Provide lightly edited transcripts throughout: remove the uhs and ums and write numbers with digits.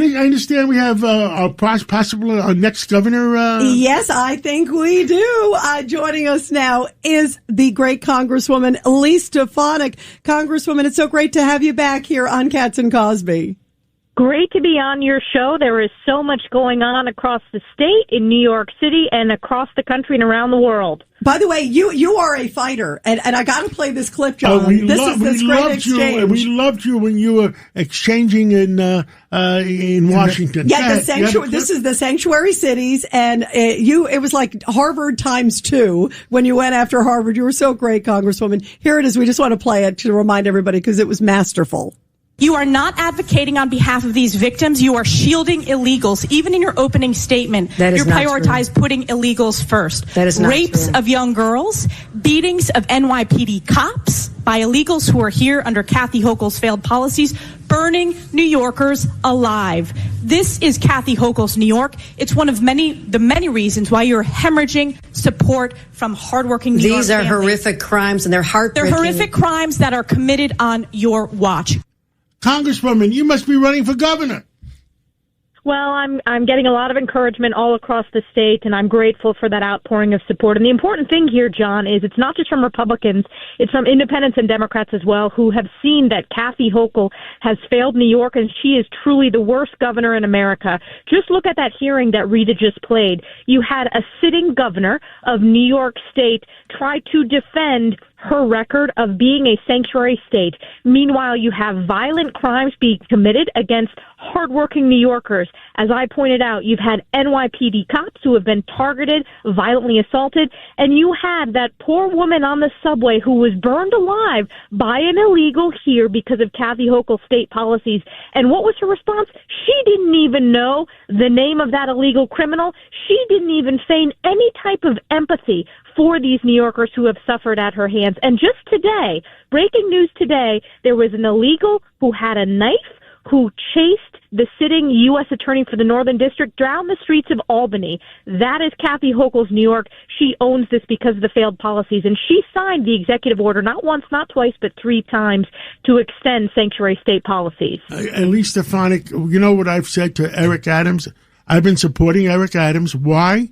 understand we have possible our next governor. Yes, I think we do. Joining us now is the great Congresswoman Elise Stefanik. Congresswoman, it's so great to have you back here on Cats and Cosby. Great to be on your show. There is so much going on across the state, in New York City, and across the country and around the world. By the way, you are a fighter, and I got to play this clip, John. This is this great exchange. We loved you when you were exchanging in Washington. Yeah, this is the sanctuary cities, and it was like Harvard times 2 when you went after Harvard. You were so great, Congresswoman. Here it is. We just want to play it to remind everybody because it was masterful. You are not advocating on behalf of these victims. You are shielding illegals. Even in your opening statement, you prioritize putting illegals first. That is not rapes true. Of young girls, beatings of NYPD cops by illegals who are here under Kathy Hochul's failed policies, burning New Yorkers alive. This is Kathy Hochul's New York. It's one of the many reasons why you're hemorrhaging support from hardworking New York families. These are horrific crimes, and they're heartbreaking. They're horrific crimes that are committed on your watch. Congresswoman, you must be running for governor. Well, I'm getting a lot of encouragement all across the state, and I'm grateful for that outpouring of support. And the important thing here, John, is it's not just from Republicans, it's from independents and Democrats as well, who have seen that Kathy Hochul has failed New York, and she is truly the worst governor in America. Just look at that hearing that Rita just played. You had a sitting governor of New York State try to defend her record of being a sanctuary state. Meanwhile, you have violent crimes being committed against hardworking New Yorkers. As I pointed out, you've had NYPD cops who have been targeted, violently assaulted, and you had that poor woman on the subway who was burned alive by an illegal here because of Kathy Hochul's state policies. And what was her response? She didn't even know the name of that illegal criminal. She didn't even feign any type of empathy for these New Yorkers who have suffered at her hands. And just today, breaking news today, there was an illegal who had a knife who chased the sitting U.S. attorney for the Northern District down the streets of Albany. That is Kathy Hochul's New York. She owns this because of the failed policies. And she signed the executive order not once, not twice, but 3 times to extend sanctuary state policies. Elise Stefanik, you know what I've said to Eric Adams? I've been supporting Eric Adams. Why?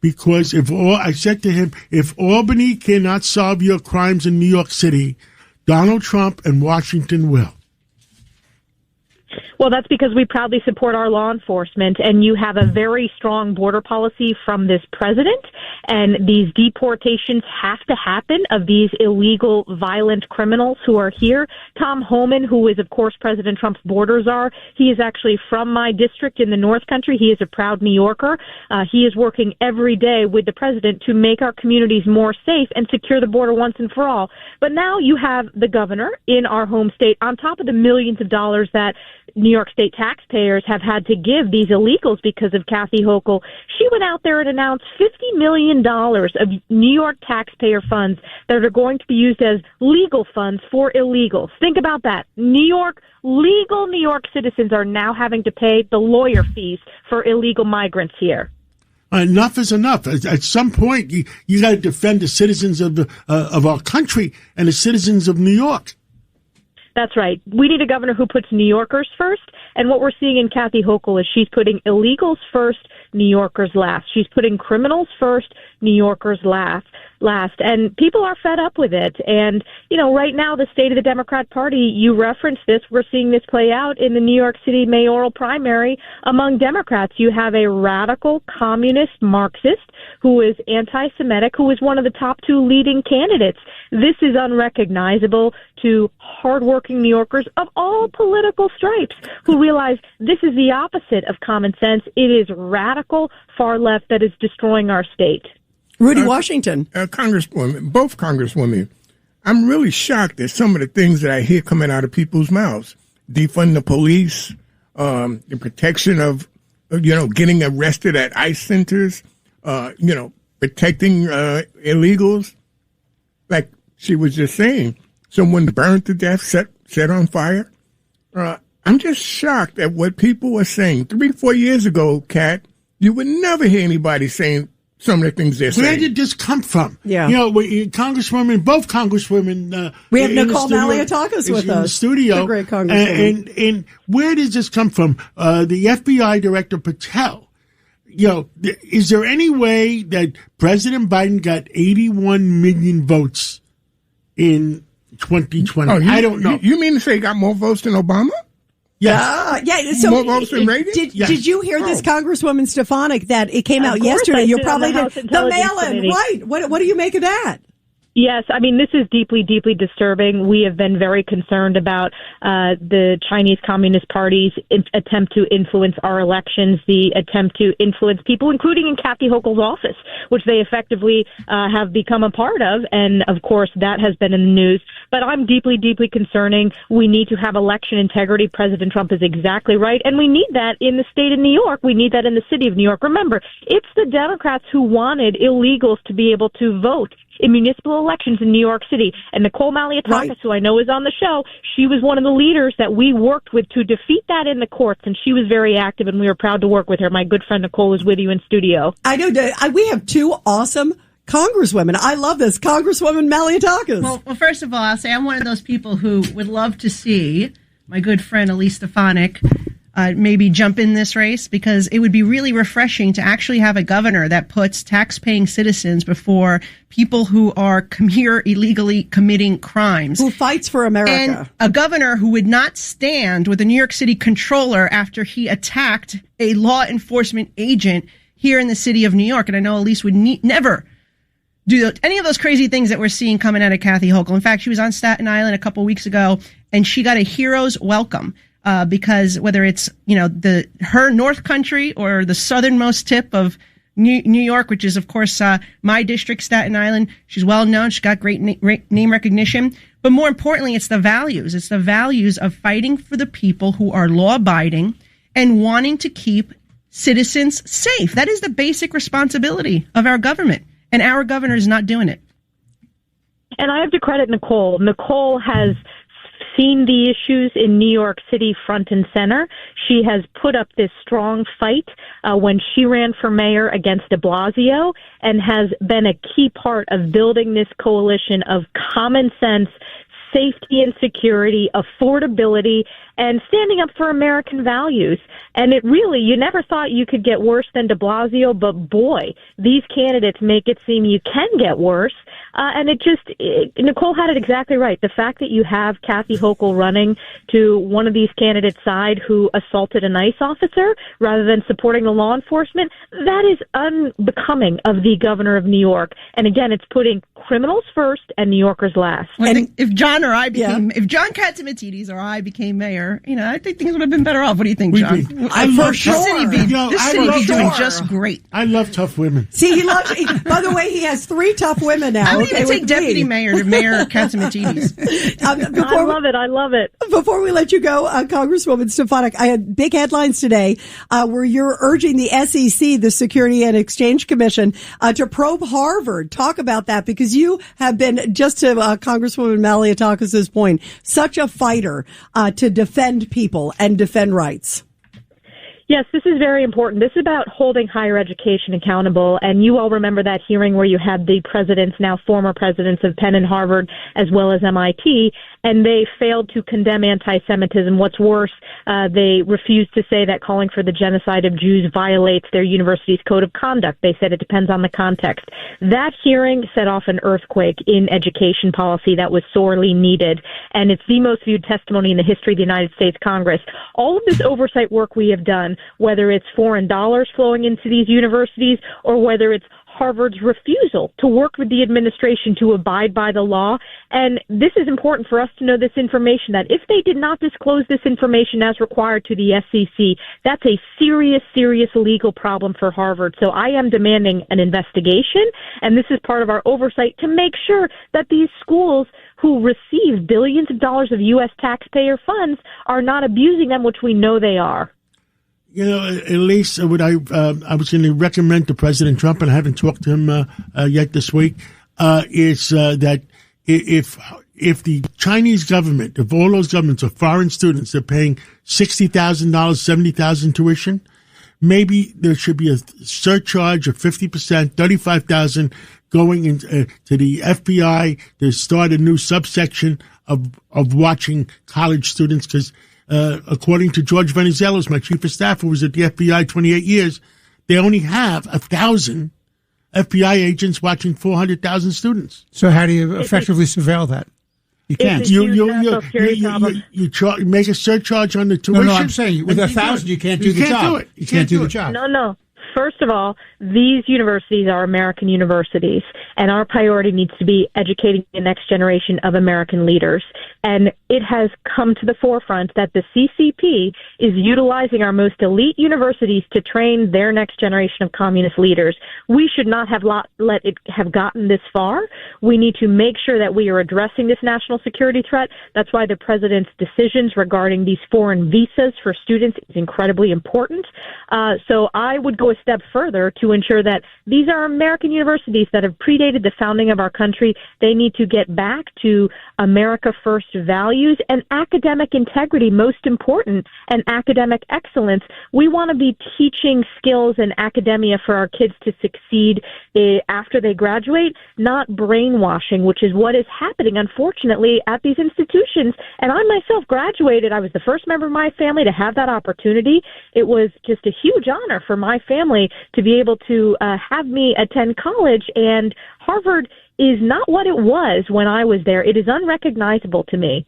Because I said to him, if Albany cannot solve your crimes in New York City, Donald Trump and Washington will. Well, that's because we proudly support our law enforcement, and you have a very strong border policy from this president, and these deportations have to happen of these illegal, violent criminals who are here. Tom Homan, who is, of course, President Trump's border czar, he is actually from my district in the North Country. He is a proud New Yorker. He is working every day with the president to make our communities more safe and secure the border once and for all. But now you have the governor in our home state, on top of the millions of dollars that New York State taxpayers have had to give these illegals because of Kathy Hochul. She went out there and announced $50 million of New York taxpayer funds that are going to be used as legal funds for illegals. Think about that. Legal New York citizens are now having to pay the lawyer fees for illegal migrants here. Enough is enough. At some point, you got to defend the citizens of our country and the citizens of New York. That's right. We need a governor who puts New Yorkers first. And what we're seeing in Kathy Hochul is she's putting illegals first, New Yorkers last. She's putting criminals first, New Yorkers last. And people are fed up with it. And, you know, right now, the state of the Democrat Party, you referenced this. We're seeing this play out in the New York City mayoral primary among Democrats. You have a radical communist Marxist who is anti-Semitic, who is one of the top 2 leading candidates. This is unrecognizable to hardworking New Yorkers of all political stripes who realize this is the opposite of common sense. It is radical far left that is destroying our state. Rudy Washington. Congresswoman, both Congresswomen, I'm really shocked at some of the things that I hear coming out of people's mouths. Defund the police, the protection of, getting arrested at ICE centers, protecting illegals. Like she was just saying, someone burned to death, set on fire. I'm just shocked at what people are saying. 3-4 years ago, Kat, you would never hear anybody saying some of the things they're Where saying. did this come from? Yeah. You know, Congresswomen, both Congresswomen. We have in the Nicole studio- Maliotakis with in us. the studio. The great Congresswoman. And where does this come from? The FBI Director Patel. You know, is there any way that President Biden got 81 million votes in 2020? Oh, I don't know. You mean to say he got more votes than Obama? Yes. Yeah. So More votes than Reagan? Yes. did you hear this, Congresswoman Stefanik, that it came out Of course yesterday? I You did, probably on the did. House The Intelligence mail-in, Committee. right? What do you make of that? Yes, I mean, this is deeply, deeply disturbing. We have been very concerned about the Chinese Communist Party's attempt to influence our elections, the attempt to influence people, including in Kathy Hochul's office, which they effectively have become a part of. And, of course, that has been in the news. But I'm deeply, deeply concerning. We need to have election integrity. President Trump is exactly right. And we need that in the state of New York. We need that in the city of New York. Remember, it's the Democrats who wanted illegals to be able to vote in municipal elections in New York City. And Nicole Maliotakis, Right. who I know is on the show, she was one of the leaders that we worked with to defeat that in the courts, and she was very active, and we were proud to work with her. My good friend Nicole is with you in studio. I know we have two awesome Congresswomen. I love this. Congresswoman Maliotakis. Well, first of all, I'll say I'm one of those people who would love to see my good friend Elise Stefanik maybe jump in this race, because it would be really refreshing to actually have a governor that puts tax-paying citizens before people who are here illegally committing crimes. Who fights for America. And a governor who would not stand with the New York City controller after he attacked a law enforcement agent here in the city of New York. And I know Elise would never do any of those crazy things that we're seeing coming out of Kathy Hochul. In fact, she was on Staten Island a couple weeks ago, and she got a hero's welcome. Because whether it's, her North Country or the southernmost tip of New York, which is, of course, my district, Staten Island, she's well known. She's got great name recognition. But more importantly, it's the values. It's the values of fighting for the people who are law-abiding and wanting to keep citizens safe. That is the basic responsibility of our government. And our governor is not doing it. And I have to credit Nicole. Nicole has seen the issues in New York City front and center. She has put up this strong fight when she ran for mayor against de Blasio, and has been a key part of building this coalition of common sense, safety and security, affordability, and standing up for American values. And it really, you never thought you could get worse than de Blasio, but boy, these candidates make it seem you can get worse. And Nicole had it exactly right. The fact that you have Kathy Hochul running to one of these candidates' side who assaulted an ICE officer rather than supporting the law enforcement, that is unbecoming of the governor of New York. And again, it's putting criminals first and New Yorkers last. Well, I think if John Catsimatidis or I became mayor, I think things would have been better off. What do you think, John? I love sure. tough This city would be doing just great. I love tough women. See, by the way, he has 3 tough women now. I would even with take deputy me. mayor to Mayor Catsimatidis. I love it. Before we let you go, Congresswoman Stefanik, I had big headlines today where you're urging the SEC, the Security and Exchange Commission, to probe Harvard. Talk about that, because you have been, just to Congresswoman Maliotakis' point, such a fighter to defend people and defend rights. Yes, this is very important. This is about holding higher education accountable. And you all remember that hearing where you had the presidents, now former presidents of Penn and Harvard, as well as MIT, and they failed to condemn anti-Semitism. What's worse, they refused to say that calling for the genocide of Jews violates their university's code of conduct. They said it depends on the context. That hearing set off an earthquake in education policy that was sorely needed, and it's the most viewed testimony in the history of the United States Congress. All of this oversight work we have done, whether it's foreign dollars flowing into these universities or whether it's Harvard's refusal to work with the administration to abide by the law. And this is important for us to know this information, that if they did not disclose this information as required to the SEC, that's a serious, serious legal problem for Harvard. So I am demanding an investigation, and this is part of our oversight to make sure that these schools who receive billions of dollars of U.S. taxpayer funds are not abusing them, which we know they are. At least what I was going to recommend to President Trump, and I haven't talked to him yet this week, is that if the Chinese government, if all those governments are foreign students, they're paying $60,000, $70,000 tuition, maybe there should be a surcharge of 50%, $35,000 going into to the FBI to start a new subsection of watching college students. Because according to George Venizelos, my chief of staff, who was at the FBI 28 years, they only have 1,000 FBI agents watching 400,000 students. So how do you effectively surveil that? You can't. It's a huge national security problem. You make a surcharge on the tuition. No, I'm saying with 1,000 you can't do the job. You can't do the job. No. First of all, these universities are American universities, and our priority needs to be educating the next generation of American leaders. And it has come to the forefront that the CCP is utilizing our most elite universities to train their next generation of communist leaders. We should not have let it have gotten this far. We need to make sure that we are addressing this national security threat. That's why the president's decisions regarding these foreign visas for students is incredibly important. So I would go a step further to ensure that these are American universities that have predated the founding of our country. They need to get back to America First values and academic integrity, most important, and academic excellence. We want to be teaching skills in academia for our kids to succeed after they graduate, not brainwashing, which is what is happening, unfortunately, at these institutions. And I myself graduated. I was the first member of my family to have that opportunity. It was just a huge honor for my family to be able to have me attend college, and Harvard is not what it was when I was there. It is unrecognizable to me.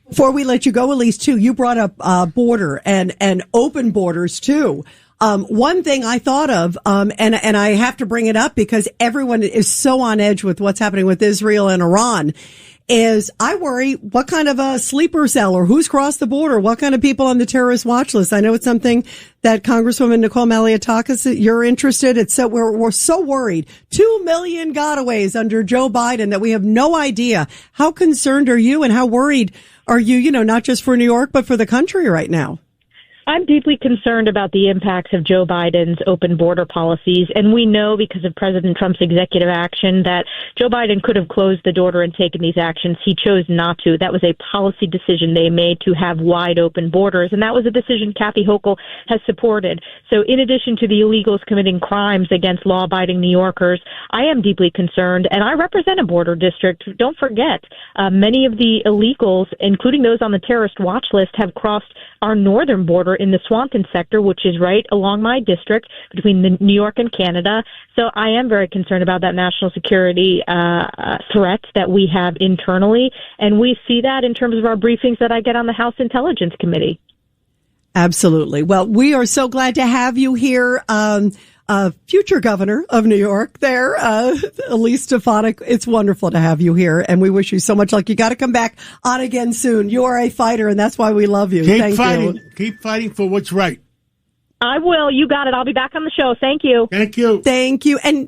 Before we let you go, Elise, too, you brought up border and open borders, too. One thing I thought of, and I have to bring it up because everyone is so on edge with what's happening with Israel and Iran, is I worry what kind of a sleeper cell or who's crossed the border, what kind of people on the terrorist watch list. I know it's something that Congresswoman Nicole Malliotakis, you're interested. It's so we're so worried. 2 million gotaways under Joe Biden that we have no idea. How concerned are you and how worried are you, not just for New York, but for the country right now? I'm deeply concerned about the impacts of Joe Biden's open border policies, and we know because of President Trump's executive action that Joe Biden could have closed the border and taken these actions. He chose not to. That was a policy decision they made to have wide open borders, and that was a decision Kathy Hochul has supported. So in addition to the illegals committing crimes against law-abiding New Yorkers, I am deeply concerned, and I represent a border district. Don't forget, many of the illegals, including those on the terrorist watch list, have crossed our northern border in the Swanton sector, which is right along my district between New York and Canada. So I am very concerned about that national security threat that we have internally. And we see that in terms of our briefings that I get on the House Intelligence Committee. Absolutely. Well, we are so glad to have you here. Future governor of New York there, Elise Stefanik. It's wonderful to have you here, and we wish you so much luck. You got to come back on again soon. You are a fighter, and that's why we love you. Keep fighting. Keep fighting for what's right. I will. You got it. I'll be back on the show. Thank you. Thank you. Thank you. And